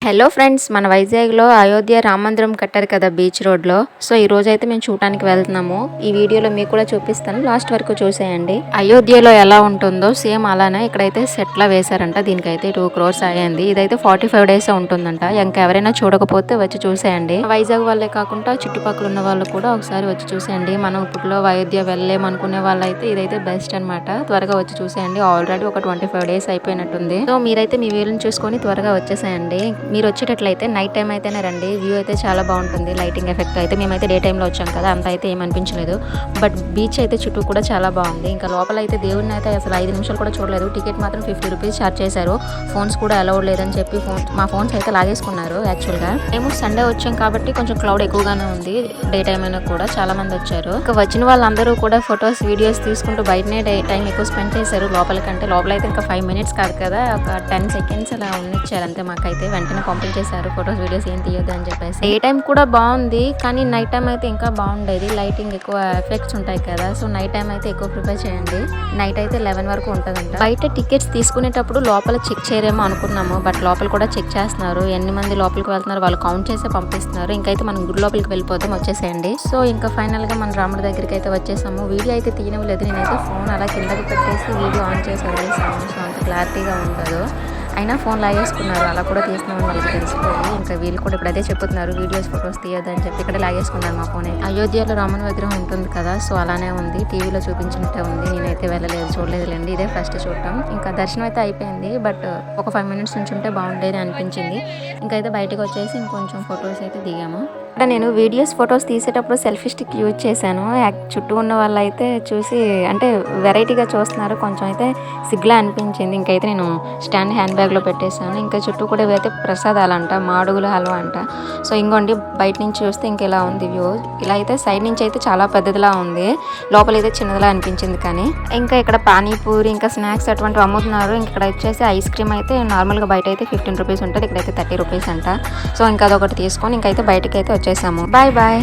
Hello friends, మన వైజాగ్లో అయోధ్య రామ మందిరం కట్టారు కదా బీచ్ రోడ్లో. సో ఈ రోజు అయితే మేము చూడడానికి వెళ్తున్నాము. ఈ వీడియోలో మీకు కూడా చూపిస్తాను, లాస్ట్ వరకు చూసేయండి. అయోధ్యలో ఎలా ఉంటుందో సేమ్ అలానే ఇక్కడైతే సెట్లా వేశారంట. దీనికైతే 2 crores అయ్యింది. ఇదైతే 45 days ఉంటుందంట. ఇంకెవరైనా చూడకపోతే వచ్చి చూసేయండి. వైజాగ్ వాళ్ళే కాకుండా చుట్టుపక్కల ఉన్న వాళ్ళు కూడా ఒకసారి వచ్చి చూసేయండి. మనం ఇప్పుడులో అయోధ్య వెళ్ళలేమనుకునే వాళ్ళైతే ఇదైతే బెస్ట్ అనమాట. త్వరగా వచ్చి చూసేయండి. ఆల్రెడీ ఒక 25 days అయిపోయినట్టుంది. సో మీరైతే మీ వీలుని చూసుకొని త్వరగా వచ్చేసేయండి. మీరు వచ్చేటట్లయితే నైట్ టైం అయితేనే రండి. వ్యూ అయితే చాలా బాగుంటుంది. లైటింగ్ ఎఫెక్ట్ అయితే మేమైతే డే టైంలో వచ్చాం కదా, అంత అయితే ఏమనిపించలేదు. బట్ బీచ్ అయితే చుట్టూ కూడా చాలా బాగుంది. ఇంకా లోపల అయితే దేవుడిని అయితే అసలు 5 నిమిషాలు కూడా చూడలేదు. టికెట్ మాత్రం 50 rupees ఛార్జ్ చేశారు. ఫోన్స్ కూడా అలౌడ్ లేదని చెప్పి మా ఫోన్స్ అయితే లాగేసుకున్నారు. యాక్చువల్గా మేము సండే వచ్చాం కాబట్టి కొంచెం క్లౌడ్ ఎక్కువగానే ఉంది. డే టైం అయినా కూడా చాలా మంది వచ్చారు. ఇంకా వచ్చిన వాళ్ళందరూ కూడా ఫొటోస్ వీడియోస్ తీసుకుంటూ బయటనే టైం ఎక్కువ స్పెండ్ చేశారు. లోపలికంటే లోపల అయితే ఇంకా 5 minutes కాదు కదా, ఒక 10 seconds అలా ఉన్నిచ్చారు అంతే. మాకైతే వెంటనే పంపించేశారు ఫొటోస్ వీడియోస్ ఏం తీయొద్దు అని చెప్పేసి. డే టైం కూడా బాగుంది, కానీ నైట్ టైం అయితే ఇంకా బాగుండేది. లైటింగ్ ఎక్కువ ఎఫెక్ట్స్ ఉంటాయి కదా, సో నైట్ టైం అయితే ఎక్కువ ప్రిపేర్ చేయండి. నైట్ అయితే 11 వరకు ఉంటుందంట. బయట టికెట్స్ తీసుకునేటప్పుడు లోపల చెక్ చేయరేమో అనుకున్నాము, బట్ లోపల కూడా చెక్ చేస్తున్నారు. ఎన్ని మంది లోపలికి వెళ్తున్నారు వాళ్ళు కౌంట్ చేసే పంపిస్తున్నారు. ఇంకైతే మనం గుడి లోపలికి వెళ్ళిపోతాం, వచ్చేసేయండి. సో ఇంకా ఫైనల్ గా మన రాముడి దగ్గరికి అయితే వచ్చేసాము. వీడియో అయితే తీయనివ్వలేదు. నేనైతే ఫోన్ అలా కిందకి పెట్టేసి వీడియో ఆన్ చేసి వదిలేసాము. సో అంత క్లారిటీగా ఉండదు. అయినా ఫోన్ లాగేసుకున్నారు. అలా కూడా తీస్తున్నామని వాళ్ళకి తెలిసిపోయి ఇంకా వీళ్ళు కూడా ఇప్పుడు అదే చెప్తున్నారు, వీడియోస్ ఫొటోస్ తీయొద్దని చెప్పి ఇక్కడ లాగేసుకున్నారు మా ఫోన్. అయోధ్యలో రాముని విగ్రహం ఉంటుంది కదా, సో అలానే ఉంది. టీవీలో చూపించినట్టే ఉంది. నేనైతే వెళ్ళలేదు, చూడలేదులేండి. ఇదే ఫస్ట్ చూడటం. ఇంకా దర్శనం అయితే అయిపోయింది, బట్ ఒక 5 minutes నుంచి ఉంటే బాగుండేది అనిపించింది. ఇంకైతే బయటకు వచ్చేసి ఇంకొంచెం ఫొటోస్ అయితే దిగాము. ఇక్కడ నేను వీడియోస్ ఫొటోస్ తీసేటప్పుడు సెల్ఫీ స్టిక్ యూజ్ చేశాను. చుట్టూ ఉన్న వాళ్ళు అయితే చూసి అంటే వెరైటీగా చూస్తున్నారు. కొంచెం అయితే సిగ్గులా అనిపించింది. ఇంకైతే నేను స్టాండ్ హ్యాండ్ బ్యాగ్లో పెట్టేశాను. ఇంకా చుట్టూ కూడా ఇవైతే ప్రసాదాలంట, మాడుగుల హల్వా అంట. సో ఇంకోండి బయట నుంచి చూస్తే ఇంక ఇలా ఉంది వ్యూ. ఇలా అయితే సైడ్ నుంచి అయితే చాలా పెద్దదిలా ఉంది, లోపల అయితే చిన్నదిలా అనిపించింది. కానీ ఇంకా ఇక్కడ పానీపూరి ఇంకా స్నాక్స్ అటువంటివి అమ్ముతున్నారు. ఇంక ఇక్కడ వచ్చేసి ఐస్ క్రీమ్ అయితే నార్మల్గా బయట అయితే 15 rupees ఉంటుంది, ఇక్కడైతే 30 rupees అంట. సో ఇంకా అదొకటి తీసుకొని ఇంకైతే బయటకి అయితే వచ్చేసాము. Bye bye.